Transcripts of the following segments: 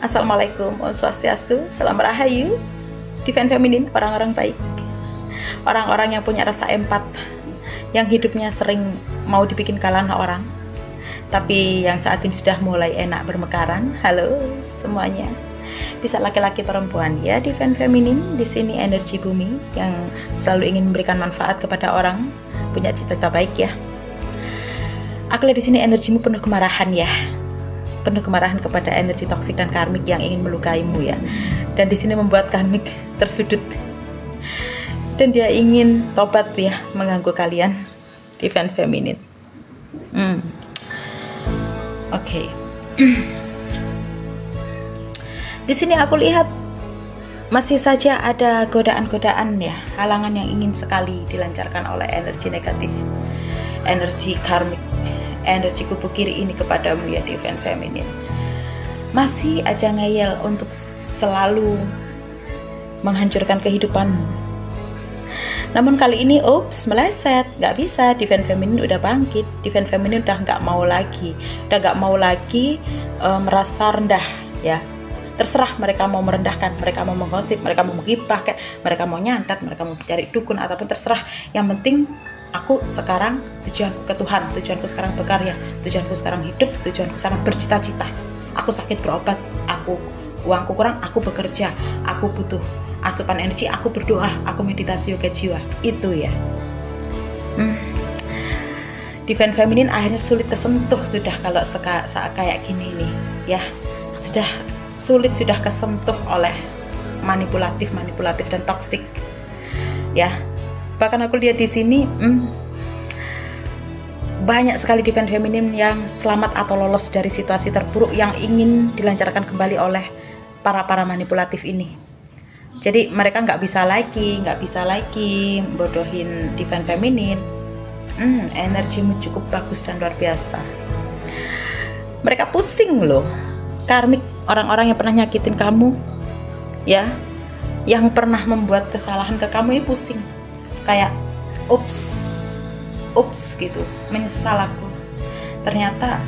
Assalamualaikum, Om Swastiastu, Salam Rahayu. Divine Feminine, orang-orang baik, orang-orang yang punya rasa empat, yang hidupnya sering mau dibikin kalah orang, tapi yang saat ini sudah mulai enak bermekaran. Halo semuanya, bisa laki-laki perempuan ya. Divine Feminine di sini energi bumi yang selalu ingin memberikan manfaat kepada orang, punya cita-cita baik ya. Aku lihat di sini energimu penuh kemarahan ya, penuh kemarahan kepada energi toksik dan karmik yang ingin melukaimu ya. Dan di sini membuat karmik tersudut dan dia ingin tobat ya, mengganggu kalian. Divine Feminine. Oke. Di sini aku lihat masih saja ada godaan-godaan ya, halangan yang ingin sekali dilancarkan oleh energi negatif, energi karmik, energi kupu kiri ini kepadamu ya Divine Feminine. Masih aja ngeyel untuk selalu menghancurkan kehidupanmu. Namun kali ini meleset, nggak bisa. Divine Feminine udah bangkit. Divine Feminine udah nggak mau lagi, merasa rendah ya. Terserah mereka mau merendahkan, mereka mau menggosip, mereka mau menggibah, mereka mau nyantet, mereka mau cari dukun ataupun terserah. Yang penting aku sekarang tujuanku ke Tuhan, tujuanku sekarang berkarya, tujuanku sekarang hidup, tujuanku sekarang bercita-cita. Aku sakit berobat, uangku kurang, aku bekerja, aku butuh asupan energi, aku berdoa, aku meditasi yoga jiwa. Itu ya. Divine Feminine akhirnya sulit kesentuh sudah kalau saat kayak gini nih ya. Sudah sulit, sudah kesentuh oleh manipulatif dan toksik ya. Bahkan aku lihat di sini banyak sekali Divine Feminine yang selamat atau lolos dari situasi terburuk yang ingin dilancarkan kembali oleh para manipulatif ini. Jadi mereka nggak bisa lagi bodohin Divine Feminine. Energimu cukup bagus dan luar biasa. Mereka pusing loh, karmik, orang-orang yang pernah nyakitin kamu ya, yang pernah membuat kesalahan ke kamu ini pusing, kayak ups gitu, menyesal aku. Ternyata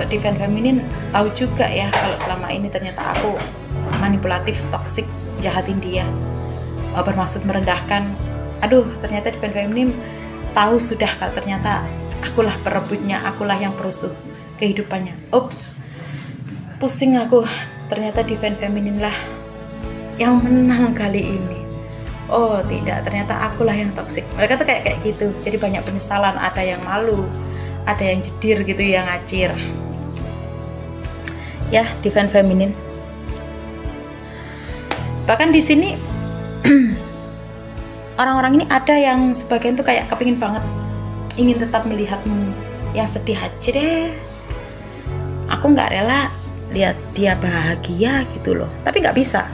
Divine Feminine tahu juga ya kalau selama ini ternyata aku manipulatif, toksik, jahatin dia, bermaksud merendahkan. Aduh, ternyata Divine Feminine tahu sudah kalau ternyata akulah perebutnya, akulah yang perusuh kehidupannya. Pusing aku. Ternyata Divine Feminine lah yang menang kali ini. Oh tidak, ternyata akulah yang toksik. Mereka tuh kayak gitu. Jadi banyak penyesalan, ada yang malu, ada yang jedir gitu, yang ngacir. Ya, Divine Feminine. Bahkan di sini orang-orang ini ada yang sebagian tuh kayak kepingin banget, ingin tetap melihatmu yang sedih aja deh. Aku nggak rela lihat dia bahagia gitu loh. Tapi nggak bisa.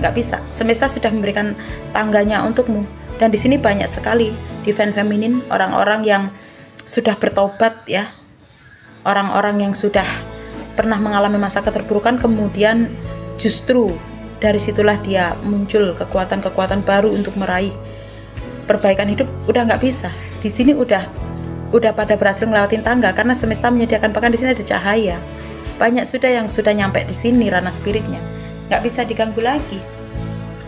Semesta sudah memberikan tangganya untukmu. Dan di sini banyak sekali Divine Feminine, orang-orang yang sudah bertobat ya, orang-orang yang sudah pernah mengalami masa keterpurukan, kemudian justru dari situlah dia muncul kekuatan-kekuatan baru untuk meraih perbaikan hidup. Udah nggak bisa. Di sini udah pada berhasil ngelewatin tangga karena semesta menyediakan. Bahkan di sini ada cahaya. Banyak yang sudah nyampe di sini ranah spiritnya, nggak bisa diganggu lagi.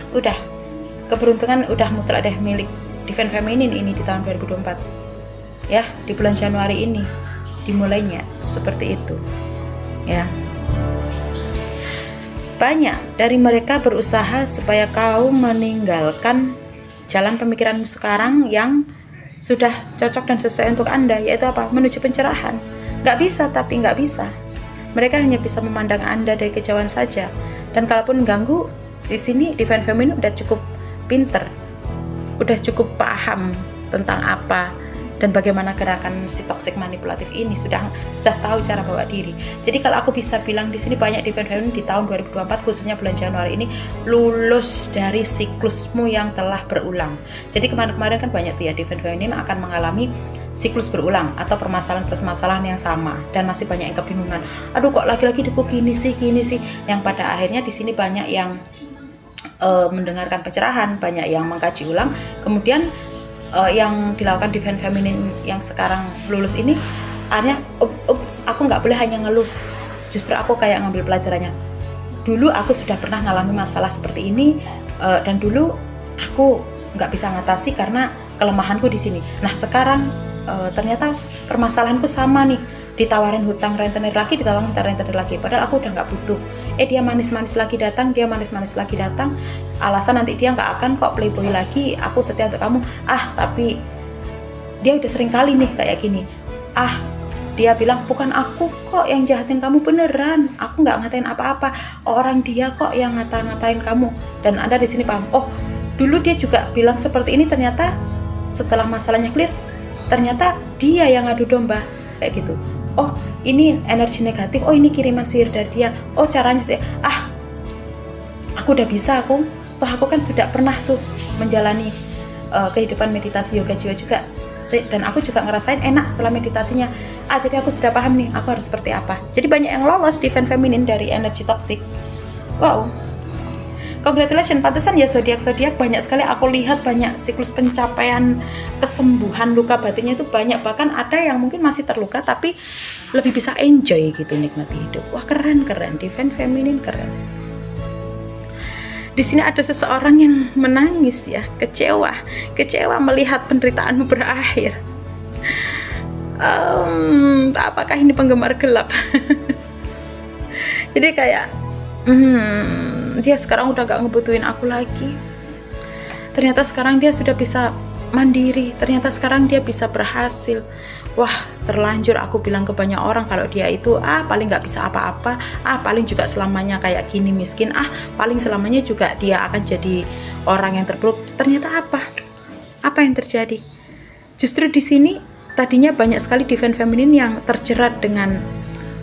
Udah, keberuntungan udah mutlak deh milik Divine Feminine ini di tahun 2024 ya. Di bulan Januari ini dimulainya seperti itu ya. Banyak dari mereka berusaha supaya kau meninggalkan jalan pemikiranmu sekarang yang sudah cocok dan sesuai untuk Anda, yaitu apa? Menuju pencerahan. Nggak bisa. Mereka hanya bisa memandang Anda dari kejauhan saja. Dan kalaupun mengganggu, di sini Divine Feminine udah cukup pinter, udah cukup paham tentang apa dan bagaimana gerakan si toxic manipulatif ini, sudah tahu cara bawa diri. Jadi kalau aku bisa bilang di sini banyak Divine Feminine di tahun 2024 khususnya bulan Januari ini lulus dari siklusmu yang telah berulang. Jadi kemarin-kemarin kan banyak tuh ya Divine Feminine akan mengalami siklus berulang atau permasalahan yang sama dan masih banyak yang kebingungan. Aduh kok laki-laki hidupku gini sih. Yang pada akhirnya di sini banyak yang mendengarkan pencerahan, banyak yang mengkaji ulang. Kemudian yang dilakukan Divine Feminine yang sekarang lulus ini akhirnya aku nggak boleh hanya ngeluh, justru aku kayak ngambil pelajarannya. dulu aku sudah pernah mengalami masalah seperti ini, dan dulu aku nggak bisa ngatasi karena kelemahanku di sini. Nah sekarang ternyata permasalahanku sama nih, ditawarin hutang rentenir lagi, ditawarin hutang rentenir lagi, padahal aku udah nggak butuh. Dia manis-manis lagi datang, dia manis-manis lagi datang, alasan nanti dia nggak akan kok playboy lagi, aku setia untuk kamu. Tapi dia udah sering kali nih kayak gini. Dia bilang bukan aku kok yang jahatin kamu, beneran aku nggak ngatain apa-apa, orang dia kok yang ngatain kamu. Dan Anda di sini paham, oh dulu dia juga bilang seperti ini, ternyata setelah masalahnya clear ternyata dia yang ngadu domba kayak gitu. Oh ini energi negatif, oh ini kiriman sihir dari dia, oh caranya aku udah bisa, aku kan sudah pernah tuh menjalani kehidupan meditasi yoga jiwa juga, dan aku juga ngerasain enak setelah meditasinya. Jadi aku sudah paham nih aku harus seperti apa. Jadi banyak yang lolos divine feminine dari energi toxic. Wow, congratulations, pantesan ya zodiak banyak sekali aku lihat, banyak siklus pencapaian kesembuhan luka batinnya itu banyak, bahkan ada yang mungkin masih terluka tapi lebih bisa enjoy gitu, nikmati hidup. Wah keren divine feminine keren. Di sini ada seseorang yang menangis ya, kecewa melihat penderitaanmu berakhir. Apakah ini penggemar gelap? Jadi kayak dia sekarang udah gak ngebutuhin aku lagi. Ternyata sekarang dia sudah bisa mandiri, ternyata sekarang dia bisa berhasil. Wah terlanjur aku bilang ke banyak orang kalau dia itu paling gak bisa apa-apa, paling juga selamanya kayak gini miskin, paling selamanya juga dia akan jadi orang yang terpuruk. Ternyata apa yang terjadi? Justru di sini tadinya banyak sekali divine feminine yang terjerat dengan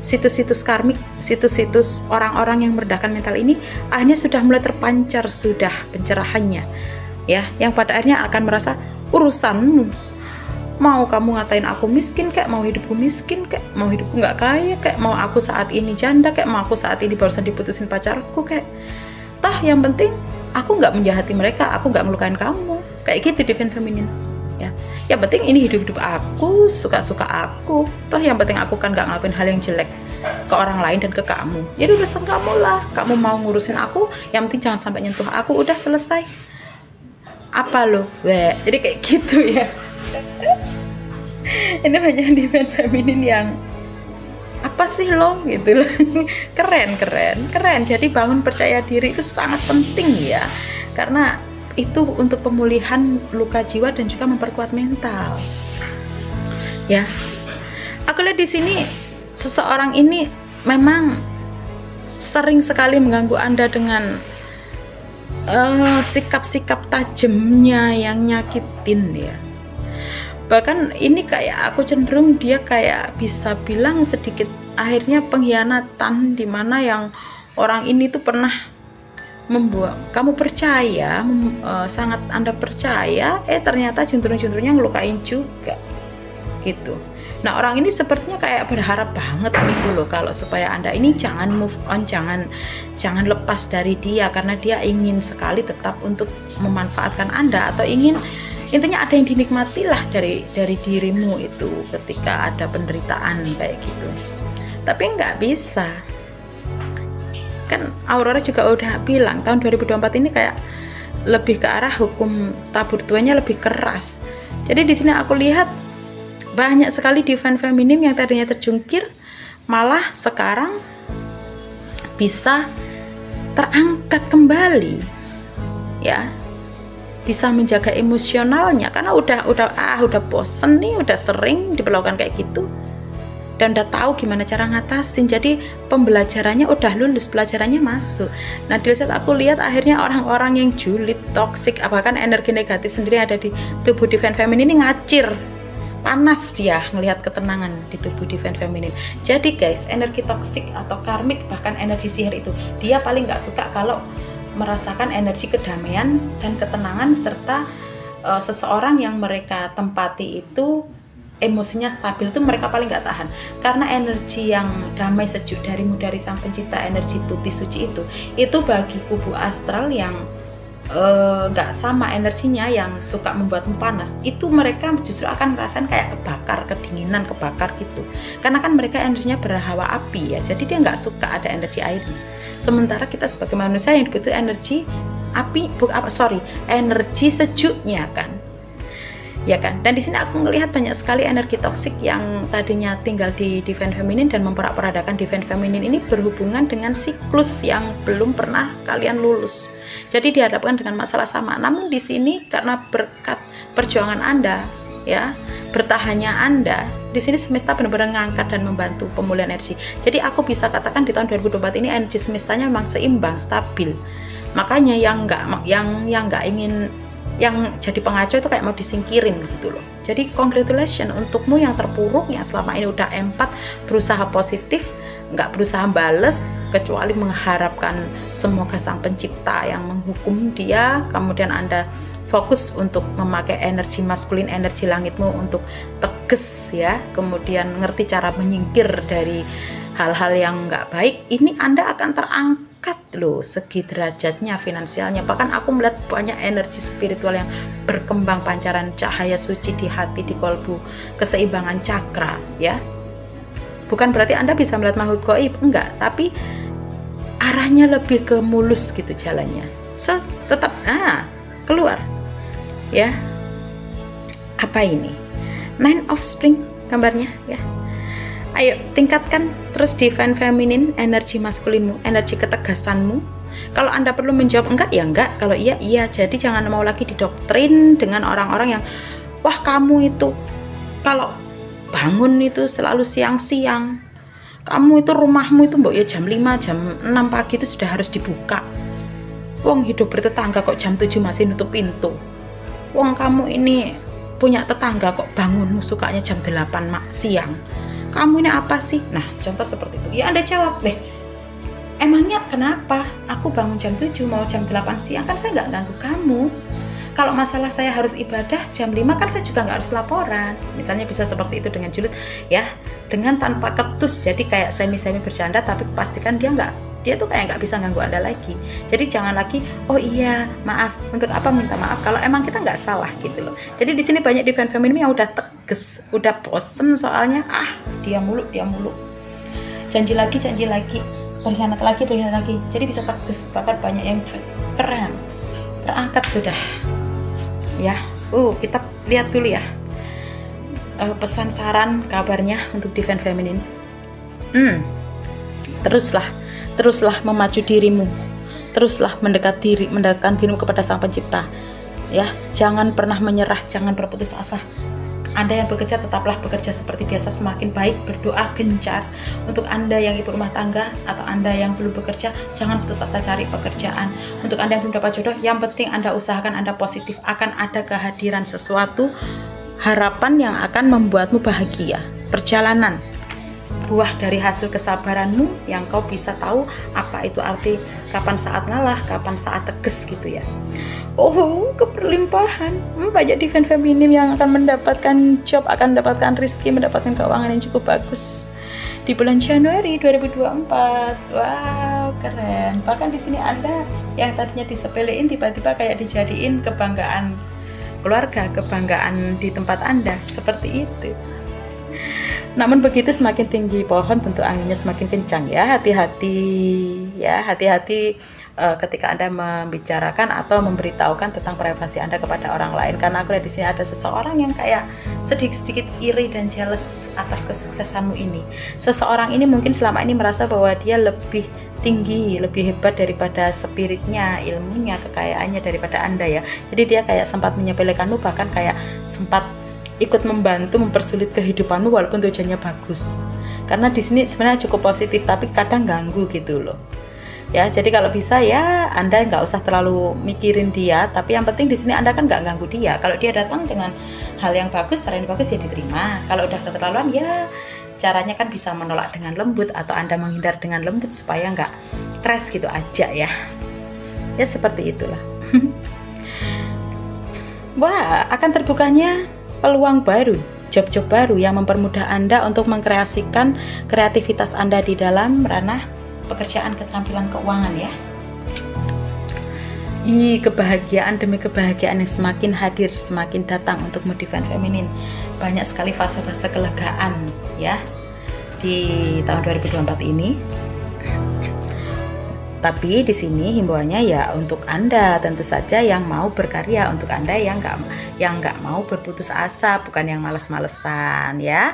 situs-situs karmik, situs-situs orang-orang yang meredakan mental ini, akhirnya sudah mulai terpancar sudah pencerahannya ya, yang pada akhirnya akan merasa urusanmu. Mau kamu ngatain aku miskin kayak, mau hidupku miskin kayak, mau hidupku nggak kaya kayak, mau aku saat ini janda kayak, mau aku saat ini barusan diputusin pacarku kayak, yang penting aku nggak menjahati mereka, aku nggak melukain kamu, kayak gitu divine feminine ya. Yang penting ini hidup aku, suka-suka aku, yang penting aku kan nggak ngelakuin hal yang jelek ke orang lain dan ke kamu. Jadi urusan kamu lah, kamu mau ngurusin aku, yang penting jangan sampai nyentuh aku, udah selesai. Apa lo? Jadi kayak gitu ya. Ini banyak divine feminine yang apa sih lo gitu loh. keren. Jadi bangun percaya diri itu sangat penting ya, karena itu untuk pemulihan luka jiwa dan juga memperkuat mental ya. Aku lihat di sini seseorang ini memang sering sekali mengganggu Anda dengan sikap-sikap tajamnya yang nyakitin ya. Bahkan ini kayak aku cenderung dia kayak bisa bilang sedikit akhirnya pengkhianatan, dimana yang orang ini tuh pernah membuat kamu percaya, sangat Anda percaya, ternyata juntrung-juntrungnya ngelukain juga gitu. Nah orang ini sepertinya kayak berharap banget gitu loh, kalau supaya Anda ini jangan move on, jangan lepas dari dia, karena dia ingin sekali tetap untuk memanfaatkan Anda, atau ingin intinya ada yang dinikmati lah dari dirimu itu ketika ada penderitaan kayak gitu. Tapi nggak bisa kan, Aurora juga udah bilang tahun 2024 ini kayak lebih ke arah hukum tabur tuanya lebih keras. Jadi di sini aku lihat banyak sekali divine feminine yang tadinya terjungkir malah sekarang bisa terangkat kembali ya, bisa menjaga emosionalnya karena udah bosen nih, udah sering diperlakukan kayak gitu dan udah tahu gimana cara ngatasin. Jadi pembelajarannya udah lulus, pelajarannya masuk. Nah di saat aku lihat akhirnya orang-orang yang julid, toksik, bahkan energi negatif sendiri ada di tubuh divine feminine ini ngacir, panas dia ngelihat ketenangan di tubuh divine feminine. Jadi guys, energi toksik atau karmik, bahkan energi sihir itu dia paling nggak suka kalau merasakan energi kedamaian dan ketenangan, serta seseorang yang mereka tempati itu emosinya stabil, itu mereka paling nggak tahan. Karena energi yang damai sejuk darimu dari sang pencipta, energi tuti suci itu bagi kubu astral yang nggak sama energinya, yang suka membuatmu panas, itu mereka justru akan ngerasain kayak kebakar, kedinginan, kebakar gitu. Karena kan mereka energinya berhawa api ya, jadi dia nggak suka ada energi airnya. Sementara kita sebagai manusia yang butuh energi energi sejuknya kan. Ya kan? Dan di sini aku melihat banyak sekali energi toksik yang tadinya tinggal di divine feminine dan memperak-peradakan divine feminine ini berhubungan dengan siklus yang belum pernah kalian lulus. Jadi dihadapkan dengan masalah sama. Namun di sini karena berkat perjuangan Anda, ya, bertahannya Anda, di sini semesta benar-benar mengangkat dan membantu pemulihan energi. Jadi aku bisa katakan di tahun 2024 ini energi semestanya memang seimbang, stabil. Makanya yang nggak ingin, yang jadi pengacau itu kayak mau disingkirin gitu loh. Jadi congratulations untukmu yang terpuruk, yang selama ini udah empat, berusaha positif, nggak berusaha bales, kecuali mengharapkan semoga sang pencipta yang menghukum dia. Kemudian Anda fokus untuk memakai energi maskulin, energi langitmu untuk tegas ya, kemudian ngerti cara menyingkir dari hal-hal yang nggak baik. Ini Anda akan terangkat loh segi derajatnya, finansialnya. Bahkan aku melihat banyak energi spiritual yang berkembang, pancaran cahaya suci di hati, di kolbu, keseimbangan cakra ya. Bukan berarti Anda bisa melihat makhluk gaib, enggak, tapi arahnya lebih ke mulus gitu jalannya. So tetap keluar ya. Apa ini? Nine of Spring gambarnya ya. Ayo tingkatkan terus divine feminine, energi maskulinmu, energi ketegasanmu. Kalau Anda perlu menjawab enggak ya enggak, kalau iya iya. Jadi jangan mau lagi didoktrin dengan orang-orang yang wah kamu itu kalau bangun itu selalu siang-siang, kamu itu rumahmu itu mbok ya jam 5 jam 6 pagi itu sudah harus dibuka. Wong hidup bertetangga kok jam 7 masih nutup pintu. Wong kamu ini punya tetangga kok bangunmu sukanya jam 8 siang. Kamu ini apa sih? Nah, contoh seperti itu. Ya Anda jawab deh. Emangnya kenapa? Aku bangun jam 7 mau jam 8 siang kan saya nggak ganggu kamu. Kalau masalah saya harus ibadah jam 5 kan saya juga nggak harus laporan. Misalnya bisa seperti itu dengan julid ya, dengan tanpa ketus. Jadi kayak semi-semi bercanda tapi pastikan dia tuh kayak nggak bisa ganggu Anda lagi. Jadi jangan lagi oh iya maaf, untuk apa minta maaf kalau emang kita nggak salah gitu loh. Jadi di sini banyak divine feminine yang udah tegas, udah bosen soalnya dia mulu janji lagi berkhianat lagi. Jadi bisa tegas, bahkan banyak yang keren terangkat sudah ya. Kita lihat dulu ya pesan saran kabarnya untuk divine feminine. Teruslah memacu dirimu, teruslah mendekatkan dirimu kepada sang pencipta ya. Jangan pernah menyerah, jangan berputus asa. Anda yang bekerja tetaplah bekerja seperti biasa, semakin baik, berdoa gencar. Untuk Anda yang ibu rumah tangga atau Anda yang belum bekerja, jangan putus asa cari pekerjaan. Untuk Anda yang belum dapat jodoh, yang penting Anda usahakan, Anda positif, akan ada kehadiran sesuatu, harapan yang akan membuatmu bahagia. Perjalanan buah dari hasil kesabaranmu yang kau bisa tahu apa itu arti kapan saat ngalah, kapan saat tegas gitu ya. Keberlimpahan. Banyak divine feminine yang akan mendapatkan job, akan mendapatkan rezeki, mendapatkan keuangan yang cukup bagus di bulan Januari 2024. Wow, keren. Bahkan di sini Anda yang tadinya disepelein tiba-tiba kayak dijadiin kebanggaan keluarga, kebanggaan di tempat Anda, seperti itu. Namun begitu semakin tinggi pohon tentu anginnya semakin kencang ya. Hati-hati ya, hati-hati ketika Anda membicarakan atau memberitahukan tentang privasi Anda kepada orang lain. Karena aku lihat di sini ada seseorang yang kayak sedikit-sedikit iri dan jealous atas kesuksesanmu ini. Seseorang ini mungkin selama ini merasa bahwa dia lebih tinggi, lebih hebat daripada spiritnya, ilmunya, kekayaannya daripada Anda ya. Jadi dia kayak sempat menyepelekanmu, bahkan kayak sempat ikut membantu mempersulit kehidupanmu walaupun tujuannya bagus. Karena di sini sebenarnya cukup positif tapi kadang ganggu gitu loh. Ya, jadi kalau bisa ya Anda nggak usah terlalu mikirin dia, tapi yang penting di sini Anda kan nggak ganggu dia. Kalau dia datang dengan hal yang bagus, saran yang bagus ya diterima. Kalau udah keterlaluan ya caranya kan bisa menolak dengan lembut atau Anda menghindar dengan lembut supaya nggak crash gitu aja ya. Ya seperti itulah. Wah, akan terbukanya peluang baru, job-job baru yang mempermudah Anda untuk mengkreasikan kreativitas Anda di dalam ranah pekerjaan, keterampilan keuangan ya. Kebahagiaan demi kebahagiaan yang semakin hadir, semakin datang untuk divine feminine. Banyak sekali fase-fase kelegaan ya di tahun 2024 ini. Tapi di sini himbauannya ya untuk Anda tentu saja yang mau berkarya, untuk Anda yang nggak mau berputus asa, bukan yang males-malesan ya.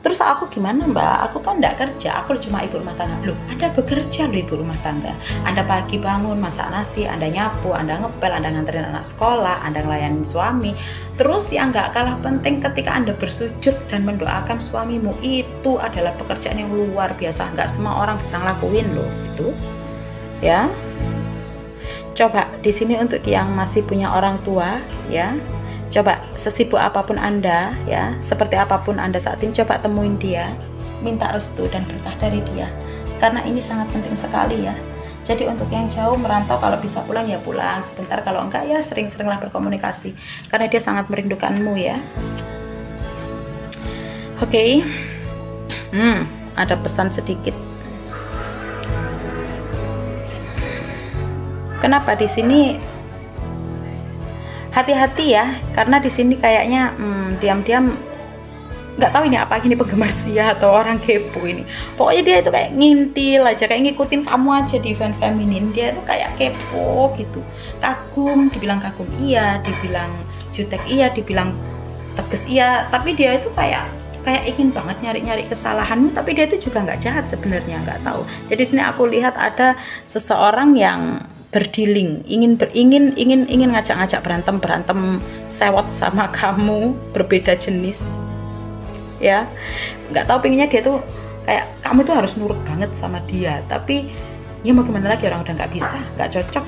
Terus aku gimana Mbak? Aku kan nggak kerja, aku cuma ibu rumah tangga. Loh, Anda bekerja loh ibu rumah tangga. Anda pagi bangun, masak nasi, Anda nyapu, Anda ngepel, Anda nganterin anak sekolah, Anda ngelayanin suami. Terus yang nggak kalah penting ketika Anda bersujud dan mendoakan suamimu, itu adalah pekerjaan yang luar biasa. Nggak semua orang bisa ngelakuin loh itu. Ya. Coba di sini untuk yang masih punya orang tua ya. Coba sesibuk apapun Anda ya, seperti apapun Anda saat ini, coba temuin dia, minta restu dan berkah dari dia, karena ini sangat penting sekali ya. Jadi untuk yang jauh merantau, kalau bisa pulang ya pulang sebentar, kalau enggak ya sering-seringlah berkomunikasi, karena dia sangat merindukanmu ya. Oke. Ada pesan sedikit. Kenapa di sini hati-hati ya, karena di sini kayaknya diam-diam nggak tahu ini apa, ini penggemar setia atau orang kepo ini. Pokoknya dia itu kayak ngintil aja, kayak ngikutin kamu aja di event feminin. Dia itu kayak kepo gitu, kagum, dibilang kagum iya, dibilang jutek iya, dibilang tegas iya, tapi dia itu kayak ingin banget nyari-nyari kesalahanmu, tapi dia itu juga nggak jahat sebenarnya, nggak tahu. Jadi di sini aku lihat ada seseorang yang berdiling, ingin ngajak-ngajak berantem sewot sama kamu, berbeda jenis ya, nggak tahu, pengennya dia tuh kayak kamu tuh harus nurut banget sama dia, tapi ya mau gimana lagi, orang udah nggak bisa, nggak cocok,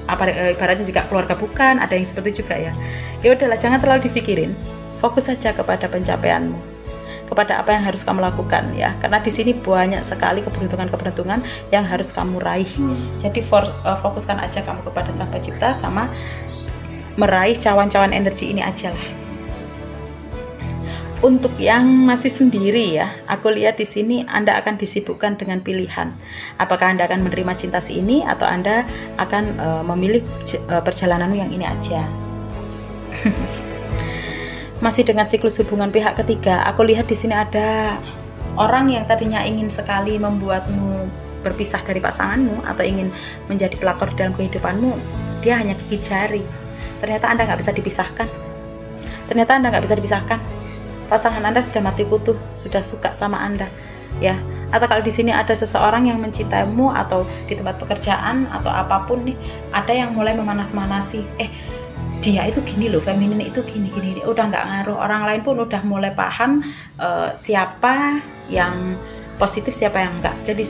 apa ibaratnya juga keluarga bukan, ada yang seperti juga ya. Ya udahlah, jangan terlalu dipikirin, fokus saja kepada pencapaianmu, kepada apa yang harus kamu lakukan ya, karena di sini banyak sekali keberuntungan yang harus kamu raih. Jadi fokuskan aja kamu kepada Sang Pencipta sama meraih cawan-cawan energi ini aja lah. Untuk yang masih sendiri ya, aku lihat di sini Anda akan disibukkan dengan pilihan. Apakah Anda akan menerima cinta si ini atau Anda akan memilih perjalananmu yang ini aja. Masih dengan siklus hubungan pihak ketiga, aku lihat di sini ada orang yang tadinya ingin sekali membuatmu berpisah dari pasanganmu atau ingin menjadi pelakor dalam kehidupanmu. Dia hanya gigi jari. Ternyata Anda nggak bisa dipisahkan. Pasangan Anda sudah mati kutu, sudah suka sama Anda, ya. Atau kalau di sini ada seseorang yang mencintaimu, atau di tempat pekerjaan atau apapun nih, ada yang mulai memanas-manasi. Dia itu gini loh, feminin itu gini. Udah nggak ngaruh, orang lain pun udah mulai paham siapa yang positif, siapa yang enggak. Jadi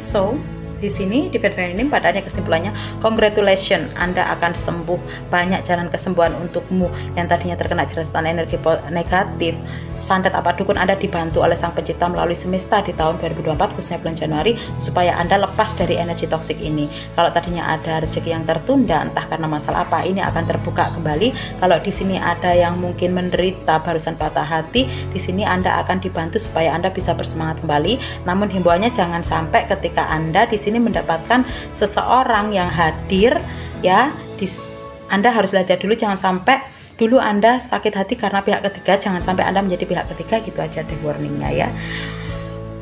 di sini di feminin padanya kesimpulannya, congratulations, Anda akan sembuh, banyak jalan kesembuhan untukmu. Yang tadinya terkena jeratan energi negatif, santet apa dukun, Anda dibantu oleh Sang Pencipta melalui semesta di tahun 2024 khususnya bulan Januari, supaya Anda lepas dari energi toksik ini. Kalau tadinya ada rezeki yang tertunda entah karena masalah apa, ini akan terbuka kembali. Kalau di sini ada yang mungkin menderita, barusan patah hati, di sini Anda akan dibantu supaya Anda bisa bersemangat kembali. Namun himbauannya jangan sampai ketika Anda di sini mendapatkan seseorang yang hadir ya, Anda harus belajar dulu, jangan sampai dulu Anda sakit hati karena pihak ketiga, jangan sampai Anda menjadi pihak ketiga, gitu aja deh warningnya ya.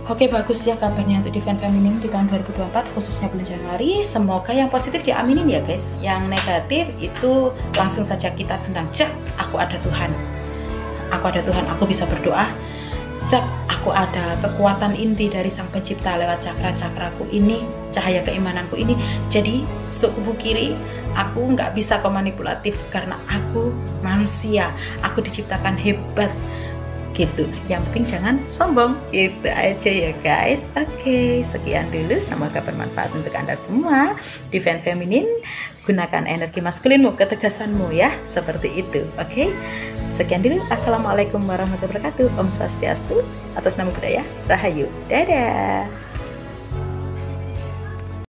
Oke, bagus ya kabarnya untuk event feminin di tahun 2024 khususnya bulan Januari. Semoga yang positif diaminin ya guys, yang negatif itu langsung saja kita tendang. Cek, aku ada Tuhan, aku bisa berdoa. Cek, aku ada kekuatan inti dari Sang Pencipta lewat cakra-cakraku ini, cahaya keimananku ini. Jadi suku kiri, aku nggak bisa manipulatif karena aku manusia, aku diciptakan hebat gitu. Yang penting jangan sombong, itu aja ya guys. Oke, sekian dulu, semoga bermanfaat untuk Anda semua. Di event feminin, gunakan energi maskulinmu, ketegasanmu ya, seperti itu. Oke, sekian dulu. Assalamualaikum warahmatullahi wabarakatuh. Om Swastiastu, atas nama budaya Rahayu. Dadah.